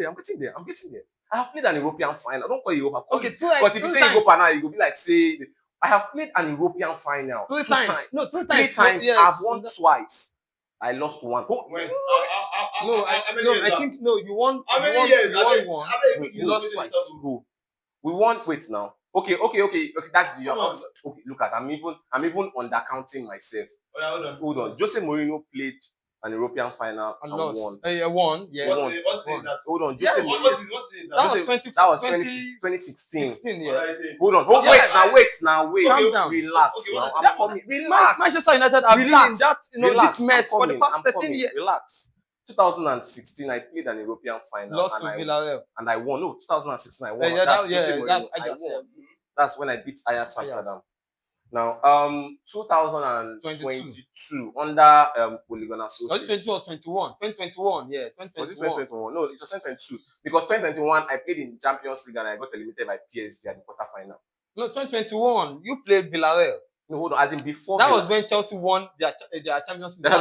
there. I have played an European final. I don't call it Europa. Okay, because if you say Europa now, you will be like, say, I have played an European final. Two times. No, 2 times. 3 times. Yes. I've won twice. I lost one. When? I think you won. How many years? You won one. You lost twice. Who? We won. Wait now. Okay. That's your answer. Okay, look at. I'm even undercounting myself. Hold on. Jose Mourinho played an European final and lost. won. Won. Yeah. What's that? Hold on. Yes. That was 2016. 16, yeah. Hold on. Wait now. Calm down. Relax. Okay, Now. what- I'm coming. Relax. Manchester United have been in that, Relax. this mess I'm for the coming. past I'm 13 coming. years. Relax. 2016, I played an European final. Lost to Villarreal. And I won. No, 2016, I won. Yeah, I won. That's when I beat Ajax Amsterdam. Now, 2022 under Ole Gunnar Solskjaer. 2022 or 21? 2021, yeah. 2021. Was it 2021? No, it was 2022. Because 2021, I played in Champions League and I got eliminated by PSG at the quarterfinal. No, 2021, you played Villarreal. No, hold on. As in before. That was when Chelsea won their Champions League.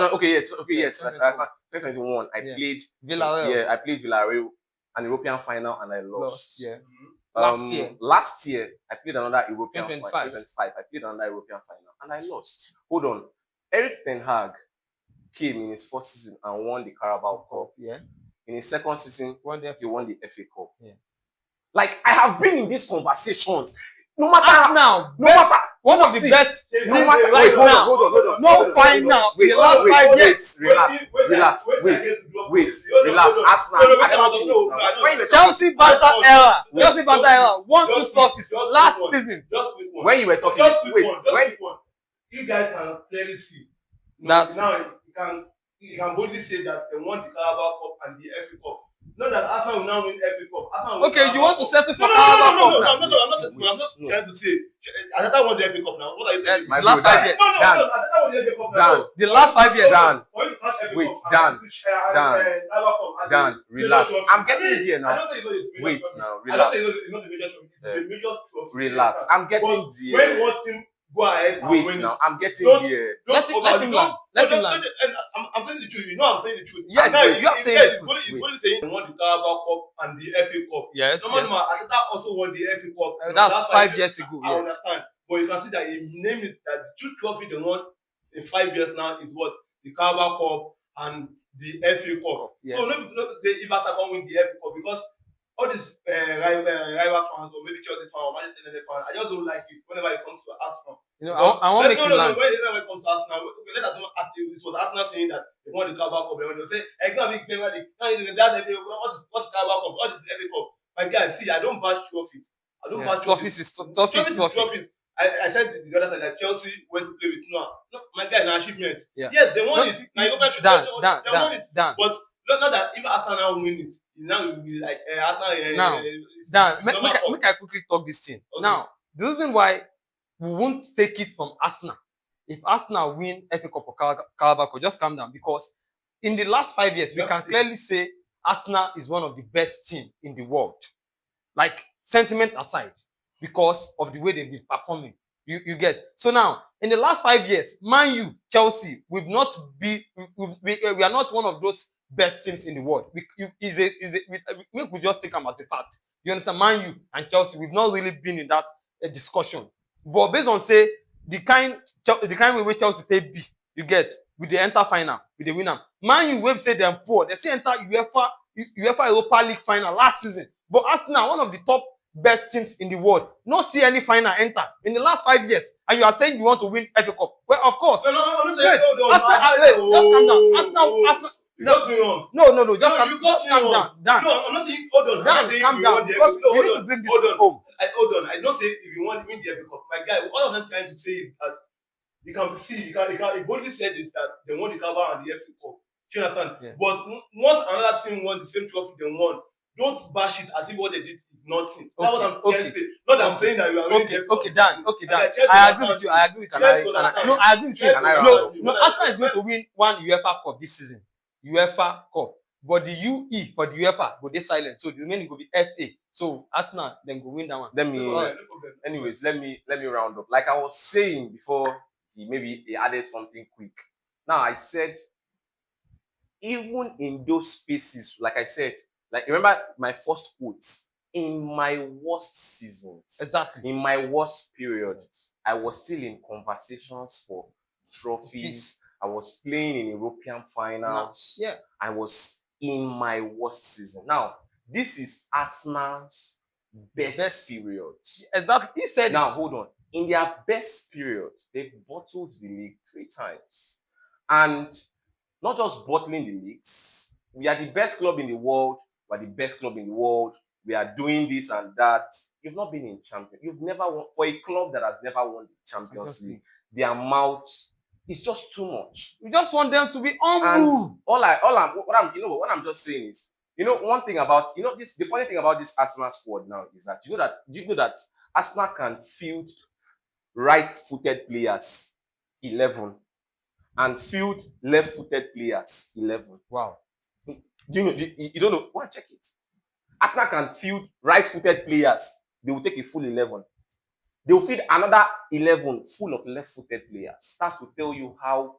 Yes. 2021, I played Villarreal. Yeah, I played Villarreal, an European final, and I lost. Yeah. Last year, I played another European 2025. final. 2025, I played another European final, and I lost. Hold on. Eric Ten Hag came in his first season and won the Carabao Cup. Yeah. In his second season, he won the FA Cup. Yeah. Like, I have been in these conversations. No matter one of the best teams right now. Hold on. No final. The last 5 years. Relax. Arsenal. Chelsea banter era. 1-2 trophies last season. When you were talking, you guys can clearly see that now you can boldly say that they won the Carabao Cup and the FA Cup. Not that Arsenal will now win FA Cup. Okay, you want to settle for Carabao Cup? No, I'm not trying to say. Arteta won the FA Cup now. What are you telling me? The last 5 years. Arteta won the FA Cup now. The last 5 years. Dan, relax. I'm getting here now. Wait now, relax. It's not a major trophy. It's a major trophy. Relax. I'm getting there. When one team go ahead and wait win now, I'm getting here. Let him land. I'm saying the truth. You know I'm saying the truth. Yes, now, you are saying the truth. He's only saying he won the Carabao Cup and the FA Cup. Yes. Arteta also won the FA Cup. That's 5 years ago. I understand. But you can see that he named it that the two trophies they won in 5 years now is what? The Carabao Cup and the FA Cup. Yeah. So not say if Arsenal can win the FA Cup because all these rival fans or maybe Chelsea fans or Manchester United fans, I just don't like it whenever it comes to Arsenal. You know, I want to make you land. Whenever it comes to Arsenal, okay, let us not ask you. It was Arsenal saying that they won the Carabao Cup. When they say, "I got a big Premier League." What is the Carabao Cup? What is the FA Cup? My guy, see, I don't bash trophies. Trophies. I said the other time that Chelsea went to play with Noah. No, my guy, an achievement. Yeah. Yes, they won it. Now you go back to Dan. But not that if Arsenal now win it, now you'll be like Arsenal. Dan, make I quickly talk this thing. Okay. Now, the reason why we won't take it from Arsenal, if Arsenal win FA Cup or Carabao Cup, just calm down, because in the last 5 years, we can clearly say Arsenal is one of the best teams in the world. Like, sentiment aside, because of the way they've been performing. You get. So now, in the last 5 years, Man U, Chelsea, we are not one of those best teams in the world. We could just take them as a fact. You understand? Man U and Chelsea, we've not really been in that discussion. But based on say the kind way Chelsea take B, you get, with the enter final, with the winner. Man U, we say they're poor. They say enter UEFA Europa League final last season. But Arsenal, one of the top best teams in the world, not see any final enter in the last 5 years, and you are saying you want to win FA Cup. Well, of course. No, I'm saying just calm down. Arsenal. You got me wrong. No, just calm down. No, I'm not saying hold on. Dan, calm down. Because we need to bring this home. Hold on. I don't say if you want to win the FA Cup. My guy, all I'm trying to say is that you can see, he boldly said is that they won the Carabao and the FA Cup. You understand? Yeah. But once another team won the same trophy they won, don't bash it as if what they did is nothing. That's what I'm trying to say. Not that I'm saying that you are really Okay, Dan. I agree with you. I agree with you. No, I agree with you. No, Arsenal is going to win one UEFA Cup this season. UEFA Cup. But the UE for the UEFA go dey silent. So the remaining will be FA. So Arsenal then go win that one. Anyways, let me round up. Like I was saying before, he added something quick. Now I said, even in those spaces, like I said, like remember my first quote, in my worst seasons, exactly, in my worst period, I was still in conversations for trophies. I was playing in European finals. Yeah, I was in my worst season. Now, this is Arsenal's best period. Exactly. He said now, hold on. In their best period, they've bottled the league 3 times. And not just bottling the leagues. We are the best club in the world. We are the best club in the world. We are doing this and that. You've not been in champion. You've never won. For a club that has never won the Champions League, their mouth is just too much. We just want them to be humble. And what I'm just saying is, one thing about, the funny thing about this Arsenal squad now is that, do you know that Arsenal can field right-footed players 11 and field left-footed players 11. Wow. You don't know? Go and check it. Arsenal can field right-footed players. They will take a full 11. They will feed another 11 full of left-footed players. That will tell you how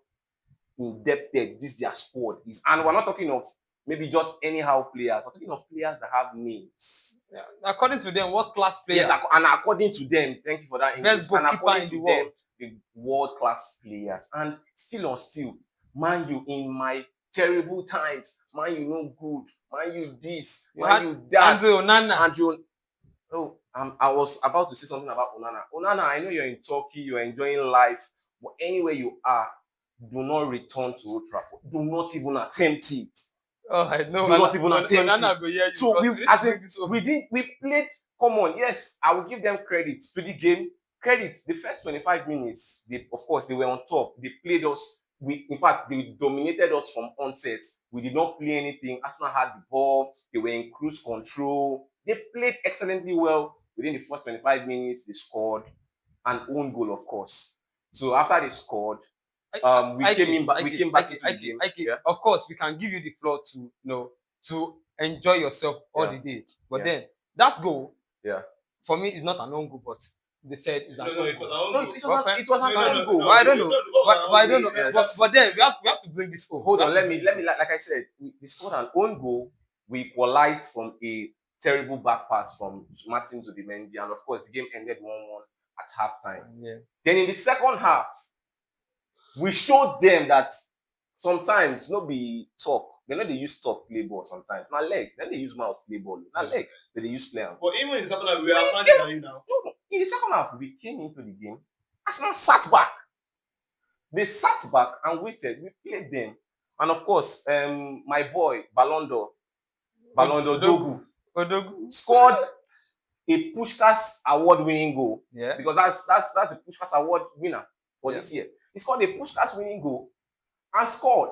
indebted this their squad is. And we're not talking of maybe just anyhow players. We're talking of players that have names. Yeah. According to them, world-class players. Yes, and according to them, thank you for that. Best goalkeeper in the world. The world-class players. And still, Man U in my terrible times, Man U no good, Man U this, Man U that. Andrew Onana. I was about to say something about Onana. Onana, I know you're in Turkey, you're enjoying life, but anywhere you are, do not return to Old Trafford. Do not even attempt it. Oh, I know. Do not even attempt it. So we played. Come on, yes, I will give them credit to the game. The first 25 minutes, they were on top. They played us. In fact, they dominated us from onset. We did not play anything. Arsenal had the ball. They were in cruise control. They played excellently well. Within the first 25 minutes, they scored an own goal, of course. So after they scored, we came back into the game. Yeah? Of course, we can give you the floor to enjoy yourself all the day. But then that goal, for me, is not an own goal, but they said it's an own goal. No, it was an own goal. I don't know. I don't know. Yes. But then we have to bring this home. Hold on, let me like I said, we scored an own goal. We equalized from a terrible back pass from Martin to Zubimendi, and of course the game ended 1-1 at halftime. Yeah. Then in the second half, we showed them that sometimes no be talk. They know they use talk play ball sometimes. Now leg, then they use mouth play ball. Now leg, then they use play. But even in the second half, we are standing now. In the second half, we came into the game. Arsenal sat back. They sat back and waited. We played them, and of course, my boy Ballon d'Or Dogu scored a Puskás award-winning goal. Yeah. Because that's the Puskás award winner for this year. He scored a Puskás winning goal and scored.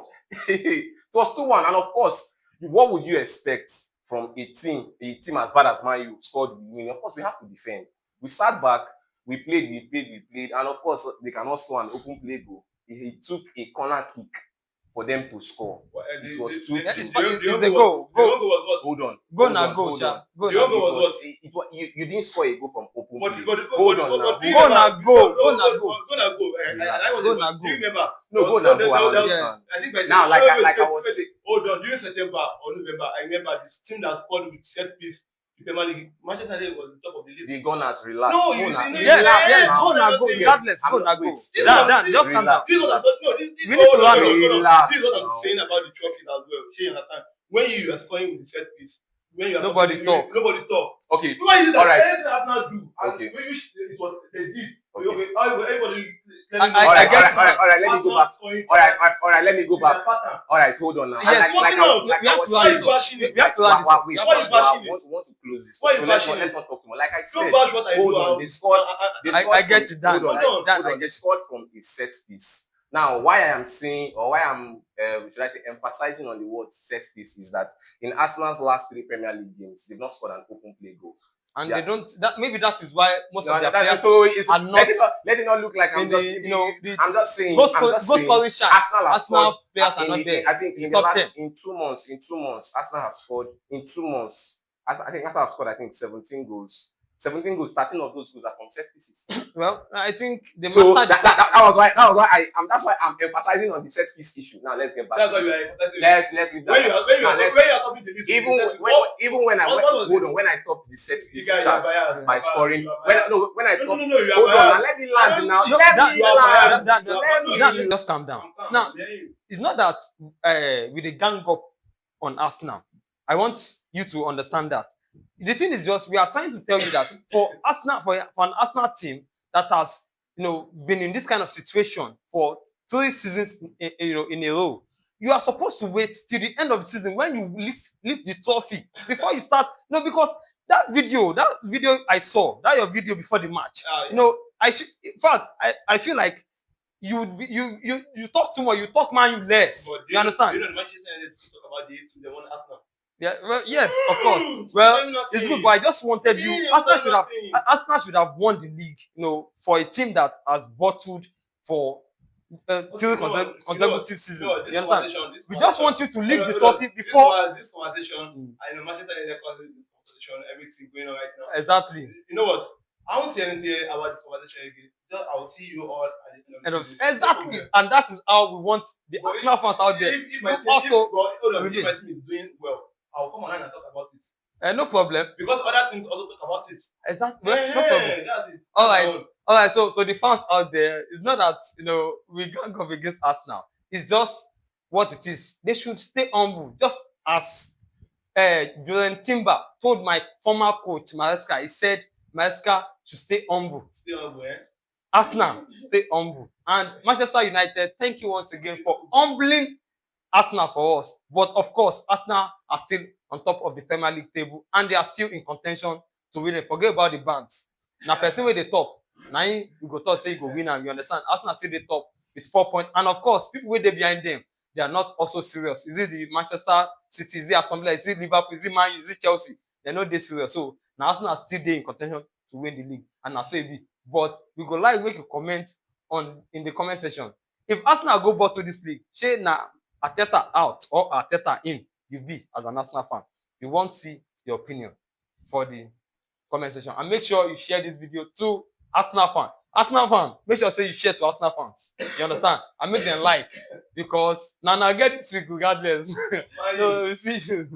It was 2-1, and of course, what would you expect from a team as bad as Man U scored the win? Of course, we have to defend. We sat back, we played, and of course, they cannot score an open play goal. He took a corner kick for them to score. It was 2-2. It's a goal. Hold on. Go now, go. You didn't score a goal from open play. Hold on now. Go now, go. Do you remember? No, go now, go. I understand. I think now, like I was saying. Hold on. During September or November, I remember this team that scored with set piece. Manchester United was the top of the list. The Gunners relax. No, you see, yes, go now, go. Regardless, go now, go. Dan, just calm down. This is what I'm saying about the trophies as well. You understand? When you are scoring with the set piece, when you are nobody talk. Okay. All right. Okay. It was they did. Okay. Everybody. I get it. All right. Let me go back. All right. Let me go back. All right. Hold on now. Yes. We have to. Why you want to close this? Let's not talk too much. Like I said. Don't bash what I do. Hold on. They scored. I get it. Dan. Hold on. They scored from a set piece. Now, why I am saying, or why I'm, should I say, emphasizing on the word set piece is that in Arsenal's last 3 Premier League games, they've not scored an open play goal. And they don't. Maybe that is why most of their players so it's, are not. Let it not look like I'm just, I'm just saying. Arsenal players are not there. I think in the last 2 months, Arsenal have scored in 2 months. I think Arsenal have scored 17 goals. 17 goals, 13 of those goals are from set pieces. Well, I think they so that was why I'm emphasizing on the set piece issue. Now let's get back. That's why you are. Let's leave that. When you are topping the list, even when I topped the set piece chart by scoring, when I topped, hold on, let me land now. Just calm down. Now, it's not that with the gang up on Arsenal. I want you to understand that. The thing is just we are trying to tell you that for Arsenal, for an Arsenal team that has been in this kind of situation for 3 seasons in a row, you are supposed to wait till the end of the season when you lift the trophy before you start. Because that video I saw, that your video before the match, I feel like you talk too much, you talk man less. You understand? Manchester United talk about the team they won Arsenal. Yeah, well, yes, of course. Well, it's good, but I just wanted you. Arsenal should have won the league, for a team that has bottled for 2 consecutive seasons. You understand? We just want you to leave the topic before this conversation. I know Manchester United causes this conversation, everything going on right now. Exactly. You know what? I won't say anything about this conversation again. I will see you all at the end of the exactly, and that is how we want the Arsenal fans out there. If my team is doing well, I'll come online and talk about it. No problem. Because other teams also talk about it. Exactly. No problem. That's it. All right. So to the fans out there, it's not that we gang up against Arsenal. It's just what it is. They should stay humble. Just as Julian Timber told my former coach Maresca, he said Maresca should stay humble. Stay humble, Arsenal, stay humble. And Manchester United, thank you once again for humbling Arsenal for us. But of course, Arsenal are still on top of the Premier League table and they are still in contention to win it. Forget about the bands. Now, person with the top, now you go talk say you go win and you understand. Arsenal still the top with 4 points. And of course, people with behind them, they are not also serious. Is it the Manchester City? Is it Aston Villa? Is it Liverpool? Is it Man U? Is it Chelsea? They're not this serious. So now Arsenal are still there in contention to win the league. And that's so it be. But we go like make a comment in the comment section. If Arsenal go bottle this league, say now Arteta out or Arteta in, you be as an Arsenal fan. You won't see your opinion for the comment section. And make sure you share this video to Arsenal fan. Arsenal fan, make sure say you share to Arsenal fans. You understand? And make them like because now get this week regardless. So we see you.